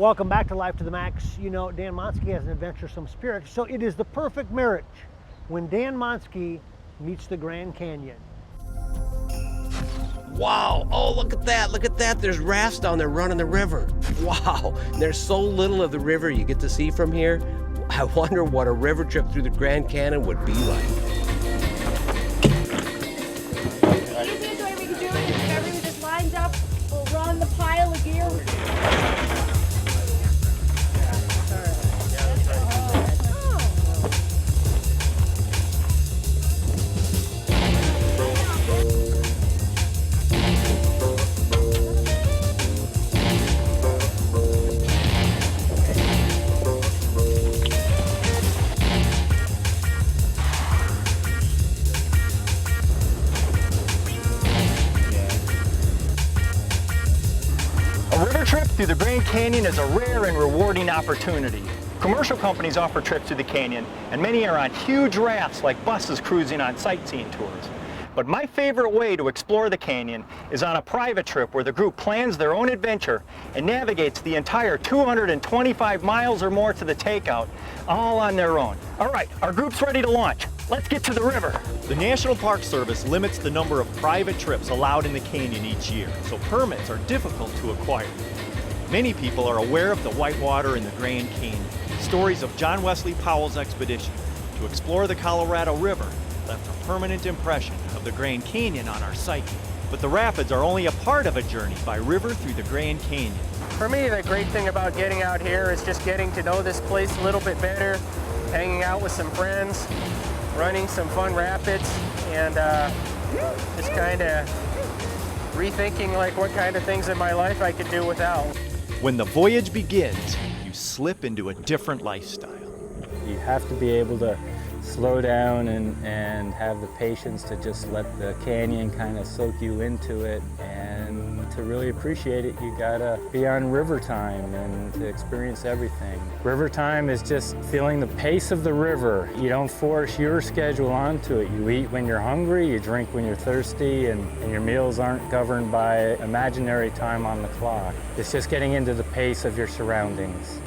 Welcome back to Life to the Max. You know, Dan Monskey has an adventuresome spirit, so it is the perfect marriage when Dan Monskey meets the Grand Canyon. Wow, oh, look at that, look at that. There's rafts down there running the river. Wow, there's so little of the river you get to see from here. I wonder what a river trip through the Grand Canyon would be like. The easiest way we can do it is if everyone just lines up, we'll run the pile of gear. A river trip through the Grand Canyon is a rare and rewarding opportunity. Commercial companies offer trips through the canyon, and many are on huge rafts like buses cruising on sightseeing tours. But my favorite way to explore the canyon is on a private trip where the group plans their own adventure and navigates the entire 225 miles or more to the takeout, all on their own. All right, our group's ready to launch. Let's get to the river. The National Park Service limits the number of private trips allowed in the canyon each year, so permits are difficult to acquire. Many people are aware of the whitewater in the Grand Canyon. Stories of John Wesley Powell's expedition to explore the Colorado River left a permanent impression of the Grand Canyon on our psyche. But the rapids are only a part of a journey by river through the Grand Canyon. For me, the great thing about getting out here is just getting to know this place a little bit better, hanging out with some friends, running some fun rapids, and just kind of rethinking like what kind of things in my life I could do without. When the voyage begins, you slip into a different lifestyle. You have to be able to slow down and have the patience to just let the canyon kind of soak you into it, and to really appreciate it, you gotta be on river time and to experience everything. River time is just feeling the pace of the river. You don't force your schedule onto it. You eat when you're hungry, you drink when you're thirsty, and your meals aren't governed by imaginary time on the clock. It's just getting into the pace of your surroundings.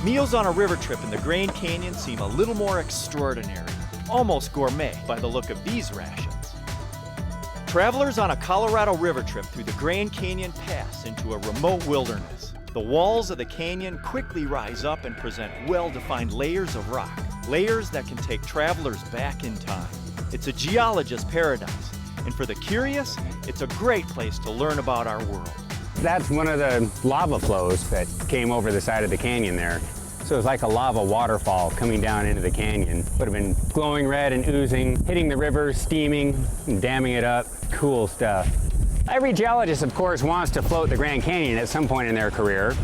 Meals on a river trip in the Grand Canyon seem a little more extraordinary, almost gourmet by the look of these rations. Travelers on a Colorado river trip through the Grand Canyon pass into a remote wilderness. The walls of the canyon quickly rise up and present well-defined layers of rock, layers that can take travelers back in time. It's a geologist's paradise, and for the curious, it's a great place to learn about our world. That's one of the lava flows that came over the side of the canyon there. So it's like a lava waterfall coming down into the canyon. Would have been glowing red and oozing, hitting the river, steaming, and damming it up. Cool stuff. Every geologist, of course, wants to float the Grand Canyon at some point in their career.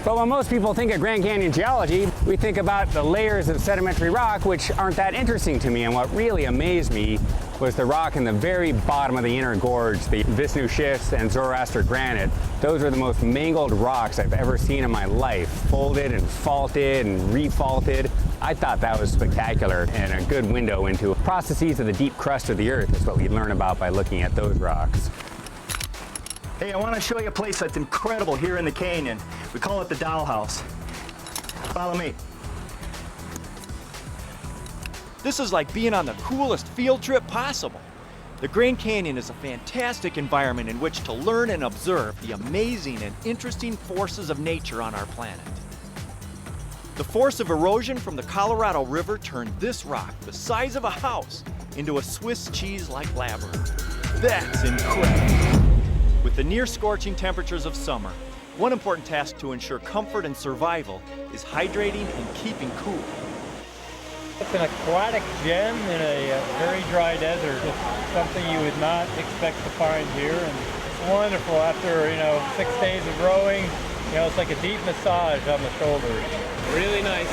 But when most people think of Grand Canyon geology, we think about the layers of sedimentary rock, which aren't that interesting to me. And what really amazed me was the rock in the very bottom of the inner gorge, the Vishnu schist and Zoroaster granite. Those are the most mangled rocks I've ever seen in my life, folded and faulted and refaulted. I thought that was spectacular and a good window into processes of the deep crust of the earth is what we learn about by looking at those rocks. Hey, I want to show you a place that's incredible here in the canyon. We call it the Dollhouse. Follow me. This is like being on the coolest field trip possible. The Grand Canyon is a fantastic environment in which to learn and observe the amazing and interesting forces of nature on our planet. The force of erosion from the Colorado River turned this rock, the size of a house, into a Swiss cheese-like labyrinth. That's incredible. With the near-scorching temperatures of summer, one important task to ensure comfort and survival is hydrating and keeping cool. It's an aquatic gem in a very dry desert. It's something you would not expect to find here, and it's wonderful. After 6 days of rowing, it's like a deep massage on the shoulders. Really nice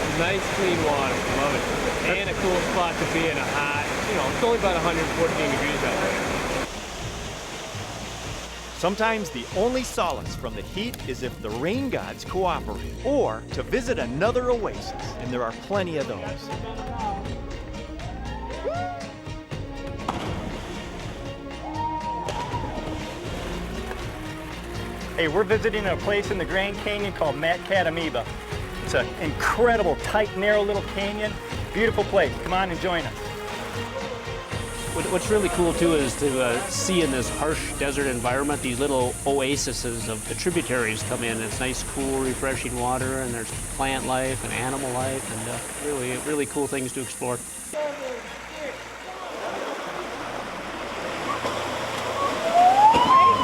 clean water. Love it. And a cool spot to be in a hot, it's only about 114 degrees out there. Sometimes the only solace from the heat is if the rain gods cooperate, or to visit another oasis, and there are plenty of those. Hey, we're visiting a place in the Grand Canyon called Amoeba. It's an incredible, tight, narrow little canyon. Beautiful place. Come on and join us. What's really cool too is to see in this harsh desert environment these little oases of the tributaries come in. It's nice, cool, refreshing water, and there's plant life and animal life, and really cool things to explore.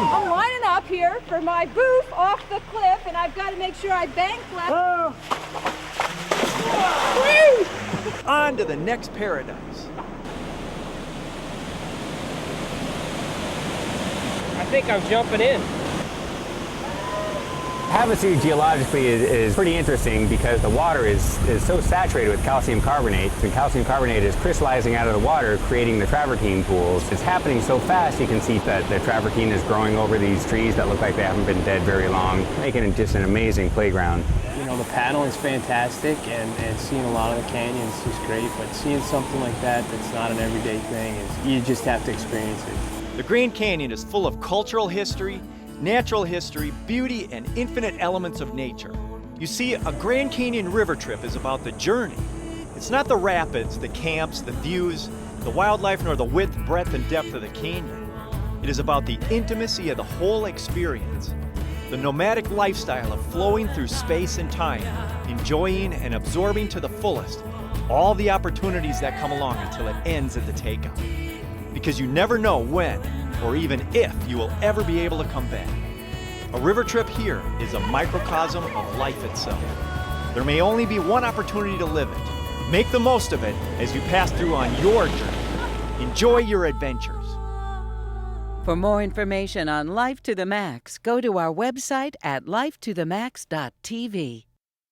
I'm lining up here for my booth off the cliff, and I've got to make sure I bank left. On to the next paradise. I think I'm jumping in. Havasu geologically is pretty interesting because the water is so saturated with calcium carbonate. The calcium carbonate is crystallizing out of the water, creating the travertine pools. It's happening so fast you can see that the travertine is growing over these trees that look like they haven't been dead very long, making it just an amazing playground. You know, the paddling is fantastic, and seeing a lot of the canyons is great, but seeing something like that that's not an everyday thing, you just have to experience it. The Grand Canyon is full of cultural history, natural history, beauty, and infinite elements of nature. You see, a Grand Canyon river trip is about the journey. It's not the rapids, the camps, the views, the wildlife, nor the width, breadth, and depth of the canyon. It is about the intimacy of the whole experience, the nomadic lifestyle of flowing through space and time, enjoying and absorbing to the fullest all the opportunities that come along until it ends at the takeout. Because you never know when, or even if, you will ever be able to come back. A river trip here is a microcosm of life itself. There may only be one opportunity to live it. Make the most of it as you pass through on your journey. Enjoy your adventures. For more information on Life to the Max, go to our website at lifetothemax.tv.